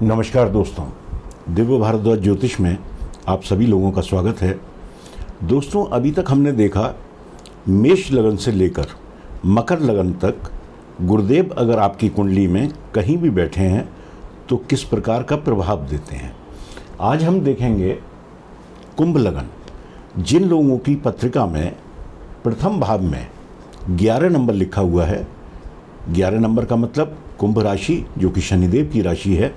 नमस्कार दोस्तों, दिव्य भारद्वाज ज्योतिष में आप सभी लोगों का स्वागत है। दोस्तों, अभी तक हमने देखा मेष लगन से लेकर मकर लगन तक गुरुदेव अगर आपकी कुंडली में कहीं भी बैठे हैं तो किस प्रकार का प्रभाव देते हैं। आज हम देखेंगे कुंभ लगन। जिन लोगों की पत्रिका में प्रथम भाव में 11 नंबर लिखा हुआ है, 11 नंबर का मतलब कुंभ राशि जो कि शनिदेव की राशि है,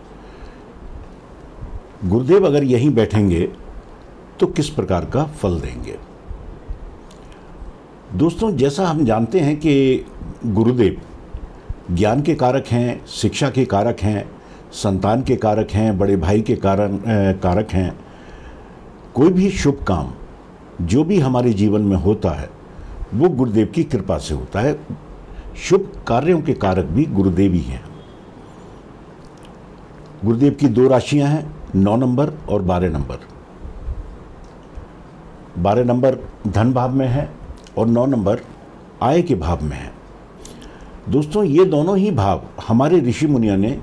गुरुदेव अगर यहीं बैठेंगे तो किस प्रकार का फल देंगे। दोस्तों, जैसा हम जानते हैं कि गुरुदेव ज्ञान के कारक हैं, शिक्षा के कारक हैं, संतान के कारक हैं, बड़े भाई के कारक हैं। कोई भी शुभ काम जो भी हमारे जीवन में होता है वो गुरुदेव की कृपा से होता है। शुभ कार्यों के कारक भी गुरुदेव ही हैं। गुरुदेव की 2 राशियां हैं, 9 नंबर और 12 नंबर। 12 नंबर धन भाव में है और 9 नंबर आय के भाव में है। दोस्तों, ये दोनों ही भाव हमारे ऋषि मुनियों ने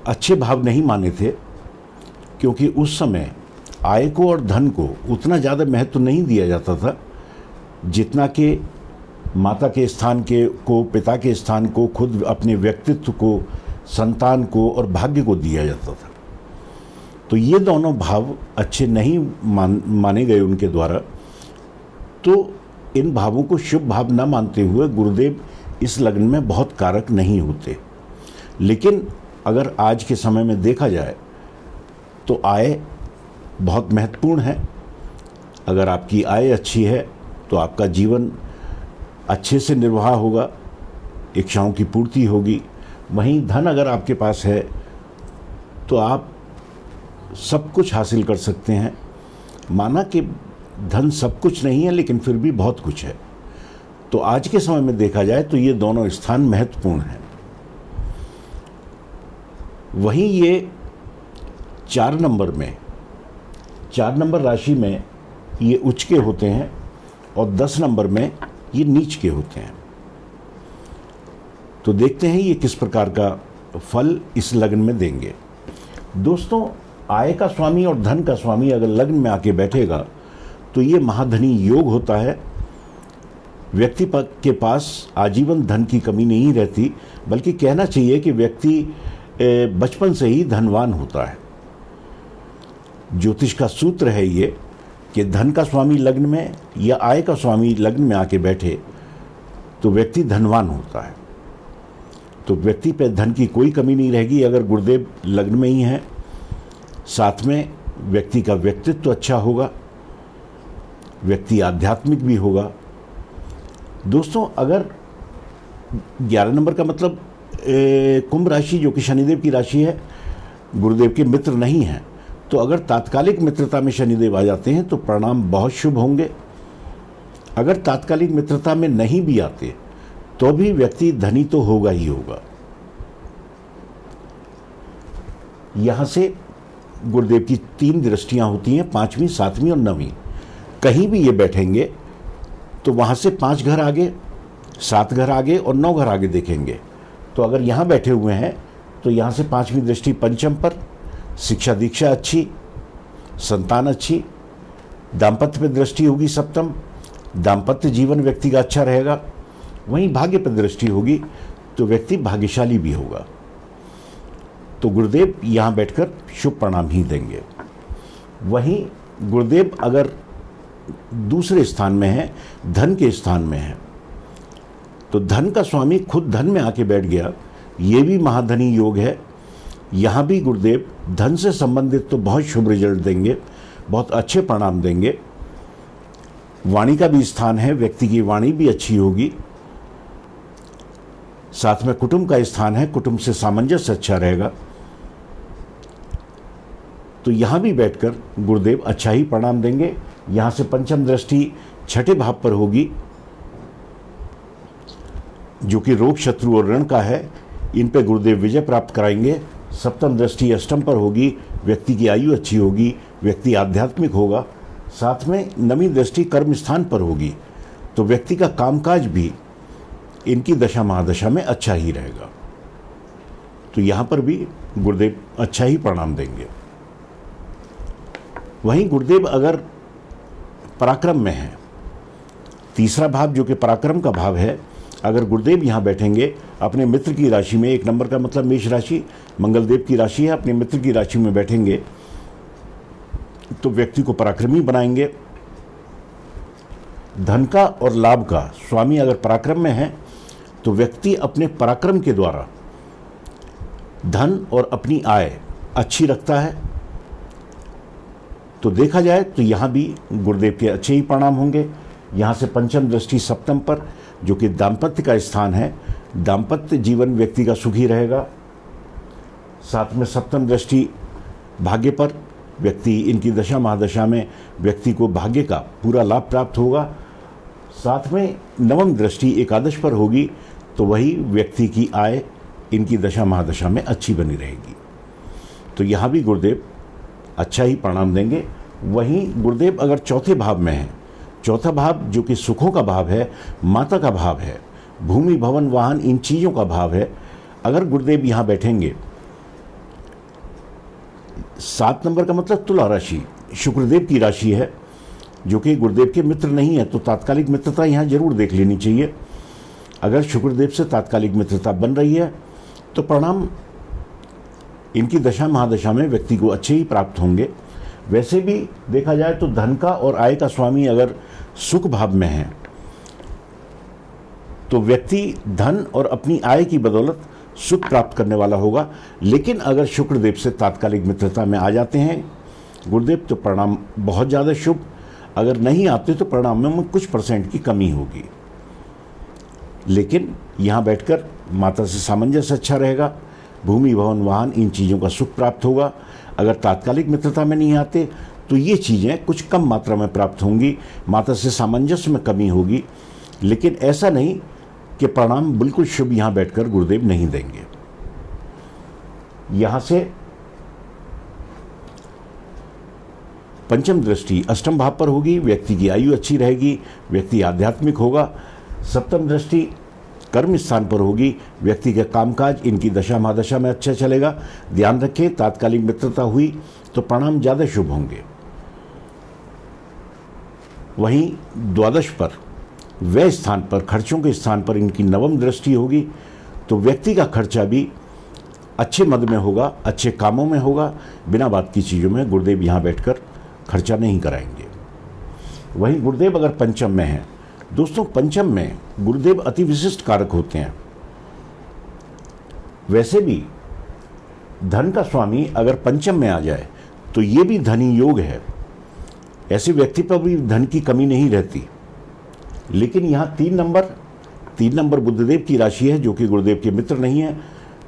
अच्छे भाव नहीं माने थे, क्योंकि उस समय आय को और धन को उतना ज़्यादा महत्व नहीं दिया जाता था जितना कि माता के स्थान को, पिता के स्थान को, खुद अपने व्यक्तित्व को, संतान को और भाग्य को दिया जाता था। तो ये दोनों भाव अच्छे नहीं माने गए उनके द्वारा। तो इन भावों को शुभ भाव न मानते हुए गुरुदेव इस लग्न में बहुत कारक नहीं होते। लेकिन अगर आज के समय में देखा जाए तो आय बहुत महत्वपूर्ण है। अगर आपकी आय अच्छी है तो आपका जीवन अच्छे से निर्वाह होगा, इच्छाओं की पूर्ति होगी। वहीं धन अगर आपके पास है तो आप सब कुछ हासिल कर सकते हैं। माना कि धन सब कुछ नहीं है, लेकिन फिर भी बहुत कुछ है। तो आज के समय में देखा जाए तो ये दोनों स्थान महत्वपूर्ण हैं। वहीं ये 4 नंबर में, 4 नंबर राशि में ये उच्च के होते हैं और 10 नंबर में ये नीच के होते हैं। तो देखते हैं ये किस प्रकार का फल इस लग्न में देंगे। दोस्तों, आय का स्वामी और धन का स्वामी अगर लग्न में आके बैठेगा तो ये महाधनी योग होता है। व्यक्ति के पास आजीवन धन की कमी नहीं रहती, बल्कि कहना चाहिए कि व्यक्ति बचपन से ही धनवान होता है। ज्योतिष का सूत्र है ये कि धन का स्वामी लग्न में या आय का स्वामी लग्न में आके बैठे तो व्यक्ति धनवान होता है। तो व्यक्ति पे धन की कोई कमी नहीं रहेगी अगर गुरुदेव लग्न में ही हैं। साथ में व्यक्ति का व्यक्तित्व अच्छा होगा, व्यक्ति आध्यात्मिक भी होगा। दोस्तों, अगर 11 नंबर का मतलब कुंभ राशि जो कि शनिदेव की राशि है, गुरुदेव के मित्र नहीं हैं, तो अगर तात्कालिक मित्रता में शनिदेव आ जाते हैं तो परिणाम बहुत शुभ होंगे। अगर तात्कालिक मित्रता में नहीं भी आते तो भी व्यक्ति धनी तो होगा ही होगा। यहां से गुरुदेव की 3 दृष्टियां होती हैं, 5वीं, 7वीं और 9वीं। कहीं भी ये बैठेंगे तो वहां से 5 घर आगे, 7 घर आगे और 9 घर आगे देखेंगे। तो अगर यहां बैठे हुए हैं तो यहां से 5वीं दृष्टि पंचम पर, शिक्षा दीक्षा अच्छी, संतान अच्छी, दाम्पत्य पर दृष्टि होगी सप्तम, दाम्पत्य जीवन व्यक्ति का अच्छा रहेगा। वहीं भाग्य पर दृष्टि होगी तो व्यक्ति भाग्यशाली भी होगा। तो गुरुदेव यहाँ बैठकर शुभ परिणाम ही देंगे। वहीं गुरुदेव अगर दूसरे स्थान में है, धन के स्थान में है, तो धन का स्वामी खुद धन में आके बैठ गया, ये भी महाधनी योग है। यहाँ भी गुरुदेव धन से संबंधित तो बहुत शुभ रिजल्ट देंगे, बहुत अच्छे परिणाम देंगे। वाणी का भी स्थान है, व्यक्ति की वाणी भी अच्छी होगी। साथ में कुटुंब का स्थान है, कुटुंब से सामंजस्य अच्छा रहेगा। तो यहाँ भी बैठकर गुरुदेव अच्छा ही परिणाम देंगे। यहाँ से पंचम दृष्टि 6ठे भाव पर होगी जो कि रोग, शत्रु और ऋण का है। इन पे गुरुदेव विजय प्राप्त कराएंगे। सप्तम दृष्टि अष्टम पर होगी, व्यक्ति की आयु अच्छी होगी, व्यक्ति आध्यात्मिक होगा। साथ में 9वीं दृष्टि कर्म स्थान पर होगी, तो व्यक्ति का कामकाज भी इनकी दशा महादशा में अच्छा ही रहेगा। तो यहाँ पर भी गुरुदेव अच्छा ही परिणाम देंगे। वहीं गुरुदेव अगर पराक्रम में है, तीसरा भाव जो कि पराक्रम का भाव है, अगर गुरुदेव यहाँ बैठेंगे अपने मित्र की राशि में, 1 नंबर का मतलब मेष राशि मंगलदेव की राशि है, अपने मित्र की राशि में बैठेंगे तो व्यक्ति को पराक्रमी बनाएंगे। धन का और लाभ का स्वामी अगर पराक्रम में है तो व्यक्ति अपने पराक्रम के द्वारा धन और अपनी आय अच्छी रखता है। तो देखा जाए तो यहाँ भी गुरुदेव के अच्छे ही परिणाम होंगे। यहाँ से पंचम दृष्टि सप्तम पर, जो कि दाम्पत्य का स्थान है, दाम्पत्य जीवन व्यक्ति का सुखी रहेगा। साथ में सप्तम दृष्टि भाग्य पर, व्यक्ति इनकी दशा महादशा में व्यक्ति को भाग्य का पूरा लाभ प्राप्त होगा। साथ में नवम दृष्टि एकादश पर होगी तो वही व्यक्ति की आय इनकी दशा महादशा में अच्छी बनी रहेगी। तो यहाँ भी गुरुदेव अच्छा ही परिणाम देंगे। वहीं गुरुदेव अगर चौथे भाव में है, चौथा भाव जो कि सुखों का भाव है, माता का भाव है, भूमि भवन वाहन इन चीज़ों का भाव है, अगर गुरुदेव यहाँ बैठेंगे, 7 नंबर का मतलब तुला राशि शुक्रदेव की राशि है, जो कि गुरुदेव के मित्र नहीं है, तो तात्कालिक मित्रता यहाँ जरूर देख लेनी चाहिए। अगर शुक्रदेव से तात्कालिक मित्रता बन रही है तो परिणाम इनकी दशा महादशा में व्यक्ति को अच्छे ही प्राप्त होंगे। वैसे भी देखा जाए तो धन का और आय का स्वामी अगर सुख भाव में है तो व्यक्ति धन और अपनी आय की बदौलत सुख प्राप्त करने वाला होगा। लेकिन अगर शुक्रदेव से तात्कालिक मित्रता में आ जाते हैं गुरुदेव तो परिणाम बहुत ज़्यादा शुभ, अगर नहीं आते तो परिणाम में कुछ परसेंट की कमी होगी। लेकिन यहाँ बैठकर माता से सामंजस्य अच्छा रहेगा, भूमि भवन वाहन इन चीज़ों का सुख प्राप्त होगा। अगर तात्कालिक मित्रता में नहीं आते तो ये चीज़ें कुछ कम मात्रा में प्राप्त होंगी, माता से सामंजस्य में कमी होगी। लेकिन ऐसा नहीं कि परिणाम बिल्कुल शुभ यहाँ बैठकर गुरुदेव नहीं देंगे। यहाँ से पंचम दृष्टि अष्टम भाव पर होगी, व्यक्ति की आयु अच्छी रहेगी, व्यक्ति आध्यात्मिक होगा। सप्तम दृष्टि कर्म स्थान पर होगी, व्यक्ति के कामकाज इनकी दशा महादशा में अच्छा चलेगा। ध्यान रखें तात्कालिक मित्रता हुई तो परिणाम ज़्यादा शुभ होंगे। वहीं द्वादश पर व्यय स्थान पर, खर्चों के स्थान पर इनकी नवम दृष्टि होगी तो व्यक्ति का खर्चा भी अच्छे मद में होगा, अच्छे कामों में होगा, बिना बात की चीज़ों में गुरुदेव यहाँ बैठकर खर्चा नहीं कराएंगे। वहीं गुरुदेव अगर पंचम में है, दोस्तों पंचम में गुरुदेव अति विशिष्ट कारक होते हैं। वैसे भी धन का स्वामी अगर पंचम में आ जाए तो ये भी धनी योग है, ऐसे व्यक्ति पर भी धन की कमी नहीं रहती। लेकिन यहाँ 3 नंबर बुद्धदेव की राशि है, जो कि गुरुदेव के मित्र नहीं है।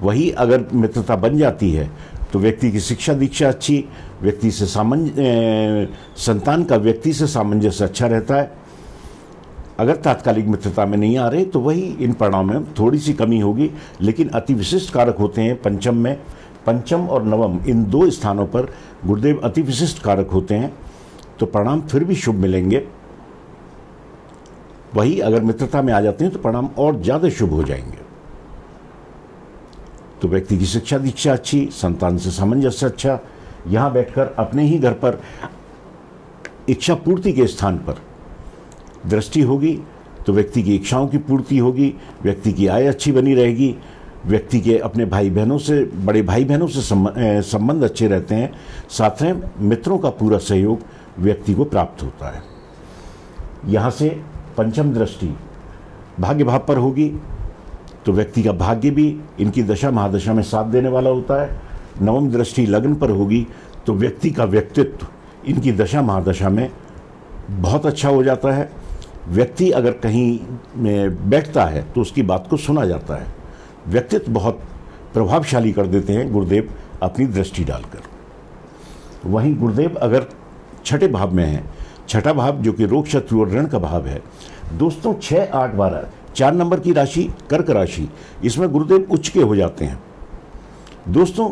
वही अगर मित्रता बन जाती है तो व्यक्ति की शिक्षा दीक्षा अच्छी, व्यक्ति से संतान का व्यक्ति से सामंजस्य अच्छा रहता है। अगर तात्कालिक मित्रता में नहीं आ रहे तो वही इन परिणामों में थोड़ी सी कमी होगी। लेकिन अति विशिष्ट कारक होते हैं पंचम में, पंचम और नवम इन 2 स्थानों पर गुरुदेव अति विशिष्ट कारक होते हैं, तो परिणाम फिर भी शुभ मिलेंगे। वही अगर मित्रता में आ जाते हैं तो परिणाम और ज़्यादा शुभ हो जाएंगे। तो व्यक्ति की शिक्षा दीक्षा अच्छी, संतान से सामंजस्य अच्छा, यहाँ बैठकर अपने ही घर पर इच्छा पूर्ति के स्थान पर दृष्टि होगी तो व्यक्ति की इच्छाओं की पूर्ति होगी, व्यक्ति की आय अच्छी बनी रहेगी, व्यक्ति के अपने भाई बहनों से, बड़े भाई बहनों से संबंध अच्छे रहते हैं। साथ में मित्रों का पूरा सहयोग व्यक्ति को प्राप्त होता है। यहाँ से पंचम दृष्टि भाग्य भाव पर होगी तो व्यक्ति का भाग्य भी इनकी दशा महादशा में साथ देने वाला होता है। नवम दृष्टि लग्न पर होगी तो व्यक्ति का व्यक्तित्व इनकी दशा महादशा में बहुत अच्छा हो जाता है। व्यक्ति अगर कहीं में बैठता है तो उसकी बात को सुना जाता है। व्यक्तित्व बहुत प्रभावशाली कर देते हैं गुरुदेव अपनी दृष्टि डालकर। वहीं गुरुदेव अगर छठे भाव में है, छठा भाव जो कि रोग शत्रु और ऋण का भाव है, दोस्तों 6, 8, 12 4 नंबर की राशि कर्क राशि, इसमें गुरुदेव उच्च के हो जाते हैं। दोस्तों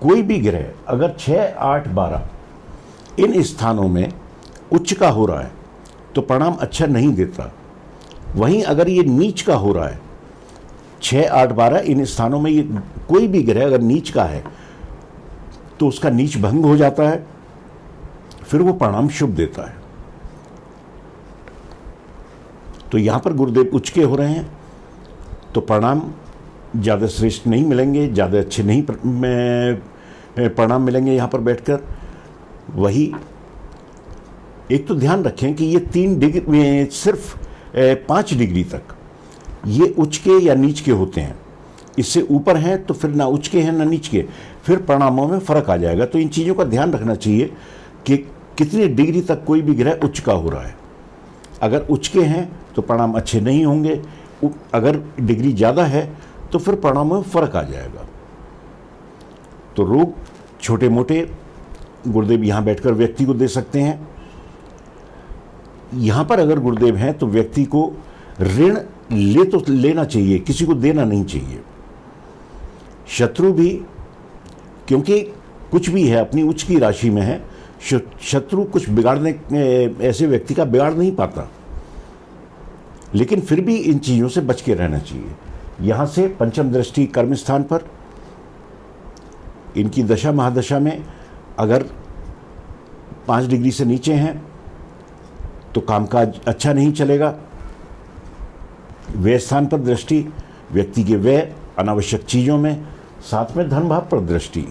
कोई भी ग्रह अगर 6, 8, 12 इन स्थानों में उच्च का हो रहा है तो परिणाम अच्छा नहीं देता। वहीं अगर ये नीच का हो रहा है 6, 8, 12 इन स्थानों में ये कोई भी ग्रह अगर नीच का है तो उसका नीच भंग हो जाता है, फिर वो परिणाम शुभ देता है। तो यहां पर गुरुदेव उच्च के हो रहे हैं तो परिणाम ज़्यादा श्रेष्ठ नहीं मिलेंगे, ज़्यादा अच्छे नहीं परिणाम मिलेंगे यहां पर बैठकर। वही एक तो ध्यान रखें कि ये 3 डिग्री, सिर्फ 5 डिग्री तक ये उच्च के या नीच के होते हैं। इससे ऊपर हैं तो फिर ना उच्च के हैं ना नीच के, फिर परिणामों में फर्क आ जाएगा। तो इन चीज़ों का ध्यान रखना चाहिए कि कितनी डिग्री तक कोई भी ग्रह उच्च का हो रहा है। अगर उच्च के हैं तो परिणाम अच्छे नहीं होंगे, अगर डिग्री ज़्यादा है तो फिर परिणामों में फर्क आ जाएगा। तो रोग छोटे मोटे गुरुदेव यहाँ बैठकर व्यक्ति को दे सकते हैं। यहाँ पर अगर गुरुदेव हैं तो व्यक्ति को ऋण तो लेना चाहिए, किसी को देना नहीं चाहिए। शत्रु भी, क्योंकि कुछ भी है अपनी उच्च की राशि में है, शत्रु कुछ बिगाड़ने, ऐसे व्यक्ति का बिगाड़ नहीं पाता, लेकिन फिर भी इन चीज़ों से बच के रहना चाहिए। यहाँ से पंचम दृष्टि कर्म स्थान पर, इनकी दशा महादशा में अगर 5 डिग्री से नीचे हैं तो कामकाज अच्छा नहीं चलेगा। व्यय स्थान पर दृष्टि, व्यक्ति के व्यय अनावश्यक चीज़ों में, साथ में धन भाव पर दृष्टि,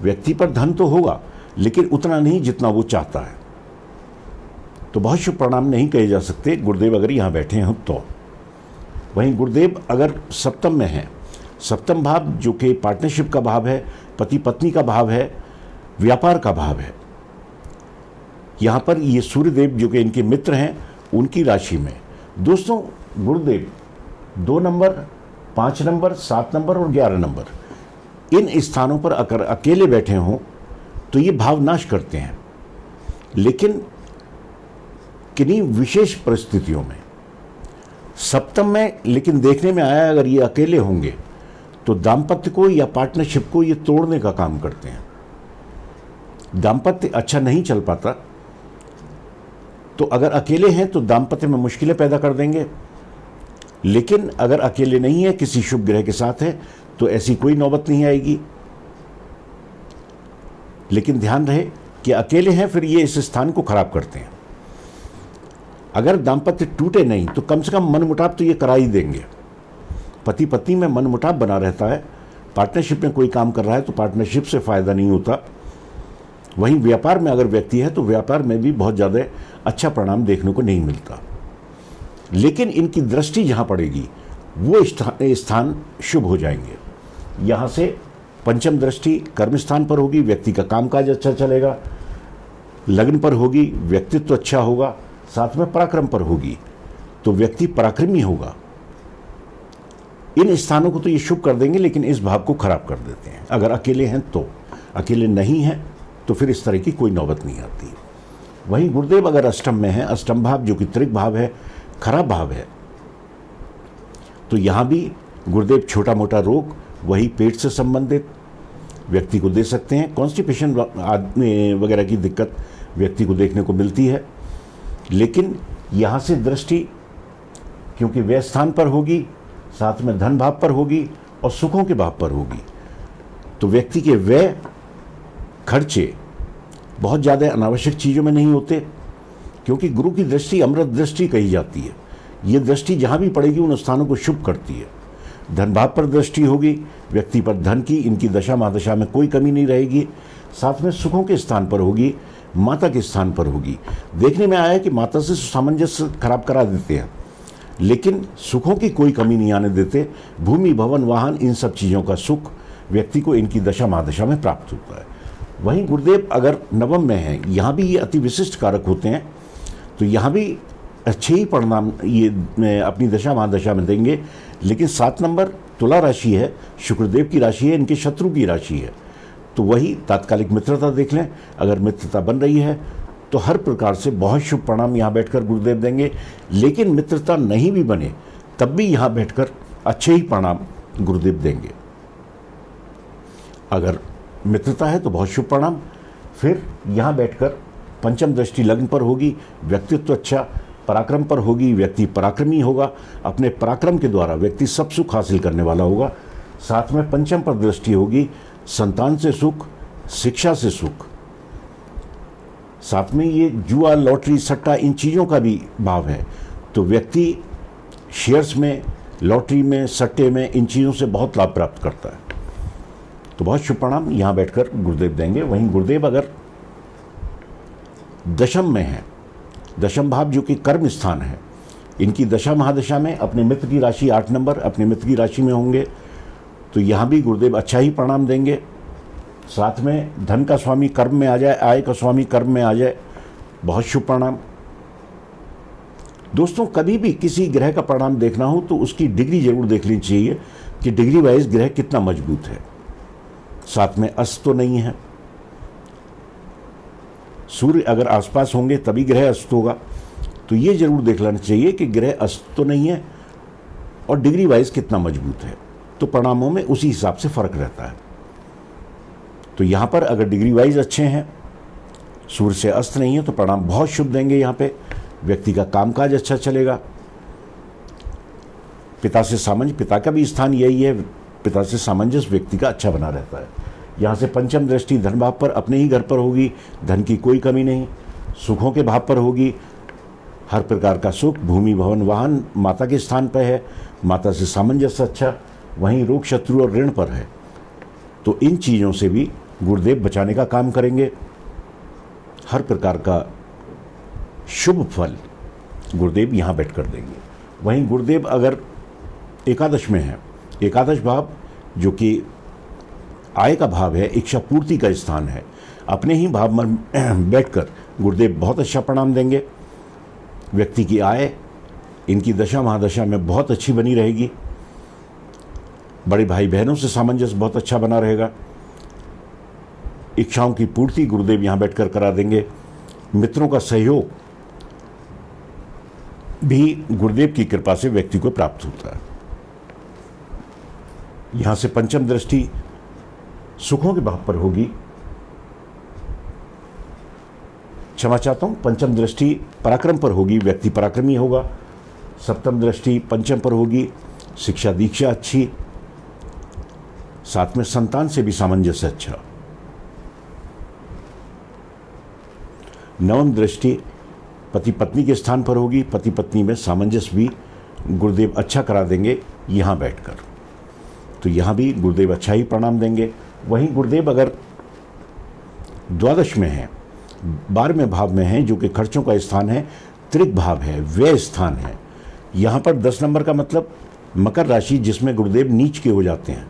व्यक्ति पर धन तो होगा लेकिन उतना नहीं जितना वो चाहता है। तो बहुत शुभ परिणाम नहीं कहे जा सकते गुरुदेव अगर यहाँ बैठे हैं तो। वहीं गुरुदेव अगर सप्तम में हैं, सप्तम भाव जो कि पार्टनरशिप का भाव है, पति पत्नी का भाव है, व्यापार का भाव है, यहाँ पर ये सूर्यदेव जो कि इनके मित्र हैं उनकी राशि में। दोस्तों गुरुदेव 2 नंबर, 5 नंबर, 7 नंबर और 11 नंबर इन स्थानों पर अगर अकेले बैठे हों तो ये भाव नाश करते हैं, लेकिन किन्हीं विशेष परिस्थितियों में। सप्तम में लेकिन देखने में आया अगर ये अकेले होंगे तो दाम्पत्य को या पार्टनरशिप को ये तोड़ने का काम करते हैं। दाम्पत्य अच्छा नहीं चल पाता, तो अगर अकेले हैं तो दाम्पत्य में मुश्किलें पैदा कर देंगे, लेकिन अगर अकेले नहीं है, किसी शुभ ग्रह के साथ है तो ऐसी कोई नौबत नहीं आएगी। लेकिन ध्यान रहे कि अकेले हैं फिर ये इस स्थान को खराब करते हैं। अगर दाम्पत्य टूटे नहीं तो कम से कम मनमुटाव तो ये करा ही देंगे। पति पत्नी में मनमुटाव बना रहता है, पार्टनरशिप में कोई काम कर रहा है तो पार्टनरशिप से फ़ायदा नहीं होता। वहीं व्यापार में अगर व्यक्ति है तो व्यापार में भी बहुत ज़्यादा अच्छा परिणाम देखने को नहीं मिलता। लेकिन इनकी दृष्टि जहाँ पड़ेगी वो स्थान शुभ हो जाएंगे। यहाँ से पंचम दृष्टि कर्म स्थान पर होगी, व्यक्ति का कामकाज अच्छा चलेगा। लग्न पर होगी, व्यक्तित्व अच्छा होगा। साथ में पराक्रम पर होगी तो व्यक्ति पराक्रमी होगा। इन स्थानों को तो ये शुभ कर देंगे, लेकिन इस भाव को खराब कर देते हैं अगर अकेले हैं तो। अकेले नहीं हैं तो फिर इस तरह की कोई नौबत नहीं आती। वहीं गुरुदेव अगर अष्टम में है, अष्टम भाव जो कि त्रिक भाव है, खराब भाव है, तो यहाँ भी गुरुदेव छोटा मोटा रोग, वही पेट से संबंधित व्यक्ति को दे सकते हैं। कॉन्स्टिपेशन वगैरह की दिक्कत व्यक्ति को देखने को मिलती है। लेकिन यहाँ से दृष्टि क्योंकि व्यय स्थान पर होगी, साथ में धन भाव पर होगी और सुखों के भाव पर होगी, तो व्यक्ति के व्यय खर्चे बहुत ज़्यादा अनावश्यक चीज़ों में नहीं होते, क्योंकि गुरु की दृष्टि अमृत दृष्टि कही जाती है। ये दृष्टि जहाँ भी पड़ेगी उन स्थानों को शुभ करती है। धन भाव पर दृष्टि होगी, व्यक्ति पर धन की, इनकी दशा महादशा में कोई कमी नहीं रहेगी। साथ में सुखों के स्थान पर होगी, माता के स्थान पर होगी। देखने में आया है कि माता से सामंजस्य खराब करा देते हैं, लेकिन सुखों की कोई कमी नहीं आने देते। भूमि, भवन, वाहन, इन सब चीज़ों का सुख व्यक्ति को इनकी दशा महादशा में प्राप्त होता है। वहीं गुरुदेव अगर नवम में हैं, यहाँ भी ये अति विशिष्ट कारक होते हैं, तो यहाँ भी अच्छे ही परिणाम ये अपनी दशा महादशा में देंगे। लेकिन 7 नंबर तुला राशि है, शुक्रदेव की राशि है, इनके शत्रु की राशि है, तो वही तात्कालिक मित्रता देख लें। अगर मित्रता बन रही है तो हर प्रकार से बहुत शुभ परिणाम यहाँ बैठकर गुरुदेव देंगे। लेकिन मित्रता नहीं भी बने तब भी यहाँ बैठकर अच्छे ही परिणाम गुरुदेव देंगे। अगर मित्रता है तो बहुत शुभ परिणाम। फिर यहाँ बैठकर पंचम दृष्टि लग्न पर होगी, व्यक्तित्व अच्छा, पराक्रम पर होगी, व्यक्ति पराक्रमी होगा, अपने पराक्रम के द्वारा व्यक्ति सब सुख हासिल करने वाला होगा। साथ में पंचम पर दृष्टि होगी, संतान से सुख, शिक्षा से सुख। साथ में ये जुआ, लॉटरी, सट्टा, इन चीज़ों का भी भाव है, तो व्यक्ति शेयर्स में, लॉटरी में, सट्टे में, इन चीज़ों से बहुत लाभ प्राप्त करता है। तो बहुत शुभ परिणाम यहाँ बैठकर गुरुदेव देंगे। वहीं गुरुदेव अगर दशम में है, दशम भाव जो कि कर्म स्थान है, इनकी दशा महादशा में अपने मित्र की राशि 8 नंबर अपने मित्र की राशि में होंगे, तो यहाँ भी गुरुदेव अच्छा ही परिणाम देंगे। साथ में धन का स्वामी कर्म में आ जाए, आय का स्वामी कर्म में आ जाए, बहुत शुभ परिणाम। दोस्तों, कभी भी किसी ग्रह का परिणाम देखना हो तो उसकी डिग्री जरूर देख लेनी चाहिए कि डिग्री वाइज ग्रह कितना मजबूत है। साथ में अस्त तो नहीं है, सूर्य अगर आसपास होंगे तभी ग्रह अस्त होगा, तो ये जरूर देख लेना चाहिए कि ग्रह अस्त तो नहीं है और डिग्री वाइज कितना मजबूत है, तो परिणामों में उसी हिसाब से फर्क रहता है। तो यहाँ पर अगर डिग्री वाइज अच्छे हैं, सूर्य से अस्त नहीं है, तो परिणाम बहुत शुभ देंगे। यहाँ पे व्यक्ति का कामकाज अच्छा चलेगा। पिता से सामंजस्य, पिता का भी स्थान यही है, पिता से सामंजस्य व्यक्ति का अच्छा बना रहता है। यहाँ से पंचम दृष्टि धन भाव पर, अपने ही घर पर होगी, धन की कोई कमी नहीं। सुखों के भाव पर होगी, हर प्रकार का सुख, भूमि, भवन, वाहन माता के स्थान पर है, माता से सामंजस्य अच्छा। वहीं रोग, शत्रु और ऋण पर है, तो इन चीज़ों से भी गुरुदेव बचाने का काम करेंगे। हर प्रकार का शुभ फल गुरुदेव यहाँ बैठकर देंगे। वहीं गुरुदेव अगर एकादश में है, एकादश भाव जो कि आय का भाव है, इच्छा पूर्ति का स्थान है, अपने ही भाव में बैठकर गुरुदेव बहुत अच्छा परिणाम देंगे। व्यक्ति की आय इनकी दशा महादशा में बहुत अच्छी बनी रहेगी। बड़े भाई बहनों से सामंजस्य बहुत अच्छा बना रहेगा। इच्छाओं की पूर्ति गुरुदेव यहाँ बैठकर करा देंगे। मित्रों का सहयोग भी गुरुदेव की कृपा से व्यक्ति को प्राप्त होता है। यहाँ से पंचम दृष्टि सुखों के भाव पर होगी, क्षमा चाहता हूँ, पंचम दृष्टि पराक्रम पर होगी, व्यक्ति पराक्रमी होगा। सप्तम दृष्टि पंचम पर होगी, शिक्षा दीक्षा अच्छी, साथ में संतान से भी सामंजस्य अच्छा। नवम दृष्टि पति पत्नी के स्थान पर होगी, पति पत्नी में सामंजस्य भी गुरुदेव अच्छा करा देंगे यहाँ बैठकर, तो यहाँ भी गुरुदेव अच्छा ही परिणाम देंगे। वहीं गुरुदेव अगर द्वादश में है, 12वें भाव में है, जो कि खर्चों का स्थान है, त्रिक भाव है, व्यय स्थान है, यहाँ पर 10 नंबर का मतलब मकर राशि, जिसमें गुरुदेव नीच के हो जाते हैं।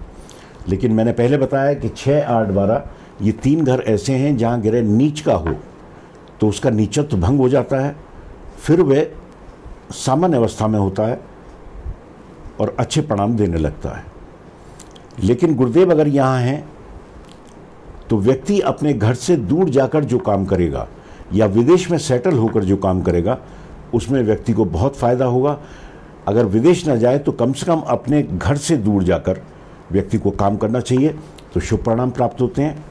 लेकिन मैंने पहले बताया कि 6, 8, 12 ये 3 घर ऐसे हैं जहाँ ग्रह नीच का हो तो उसका नीचत्व भंग हो जाता है, फिर वह सामान्य अवस्था में होता है और अच्छे परिणाम देने लगता है। लेकिन गुरुदेव अगर यहाँ हैं तो व्यक्ति अपने घर से दूर जाकर जो काम करेगा या विदेश में सेटल होकर जो काम करेगा, उसमें व्यक्ति को बहुत फ़ायदा होगा। अगर विदेश न जाए तो कम से कम अपने घर से दूर जाकर व्यक्ति को काम करना चाहिए, तो शुभ परिणाम प्राप्त होते हैं।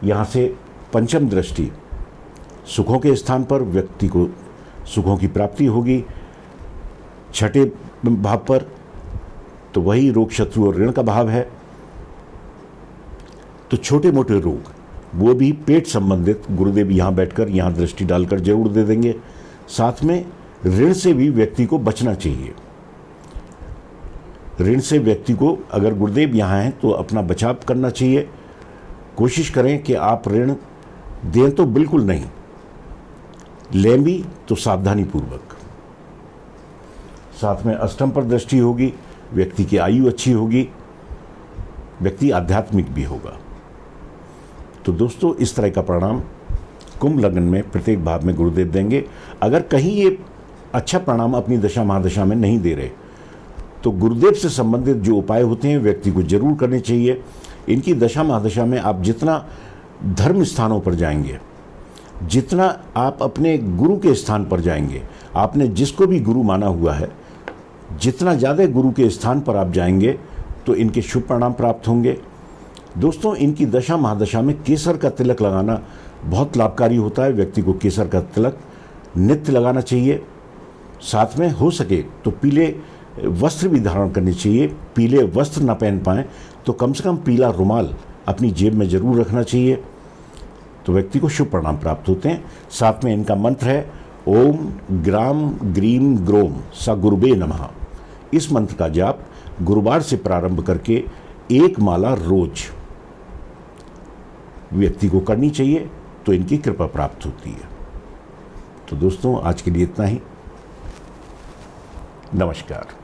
यहाँ से पंचम दृष्टि सुखों के स्थान पर, व्यक्ति को सुखों की प्राप्ति होगी। छठे भाव पर तो वही रोग, शत्रु और ऋण का भाव है, तो छोटे मोटे रोग वो भी पेट संबंधित गुरुदेव यहाँ बैठकर यहाँ दृष्टि डालकर जरूर दे देंगे। साथ में ऋण से भी व्यक्ति को बचना चाहिए। ऋण से व्यक्ति को अगर गुरुदेव यहाँ हैं तो अपना बचाव करना चाहिए। कोशिश करें कि आप ऋण दें तो बिल्कुल नहीं, लें भी तो सावधानी पूर्वक। साथ में अष्टम पर दृष्टि होगी, व्यक्ति की आयु अच्छी होगी, व्यक्ति आध्यात्मिक भी होगा। तो दोस्तों, इस तरह का परिणाम कुंभ लग्न में प्रत्येक भाव में गुरुदेव देंगे। अगर कहीं ये अच्छा परिणाम अपनी दशा महादशा में नहीं दे रहे तो गुरुदेव से संबंधित जो उपाय होते हैं व्यक्ति को जरूर करने चाहिए। इनकी दशा महादशा में आप जितना धर्म स्थानों पर जाएंगे, जितना आप अपने गुरु के स्थान पर जाएंगे, आपने जिसको भी गुरु माना हुआ है, जितना ज़्यादा गुरु के स्थान पर आप जाएंगे तो इनके शुभ परिणाम प्राप्त होंगे। दोस्तों, इनकी दशा महादशा में केसर का तिलक लगाना बहुत लाभकारी होता है। व्यक्ति को केसर का तिलक नित्य लगाना चाहिए। साथ में हो सके तो पीले वस्त्र भी धारण करने चाहिए। पीले वस्त्र ना पहन पाएँ तो कम से कम पीला रुमाल अपनी जेब में ज़रूर रखना चाहिए, तो व्यक्ति को शुभ परिणाम प्राप्त होते हैं। साथ में इनका मंत्र है ओम ग्राम ग्रीम ग्रोम सा गुरुबे नमः। इस मंत्र का जाप गुरुवार से प्रारंभ करके 1 माला रोज व्यक्ति को करनी चाहिए, तो इनकी कृपा प्राप्त होती है। तो दोस्तों, आज के लिए इतना ही। नमस्कार।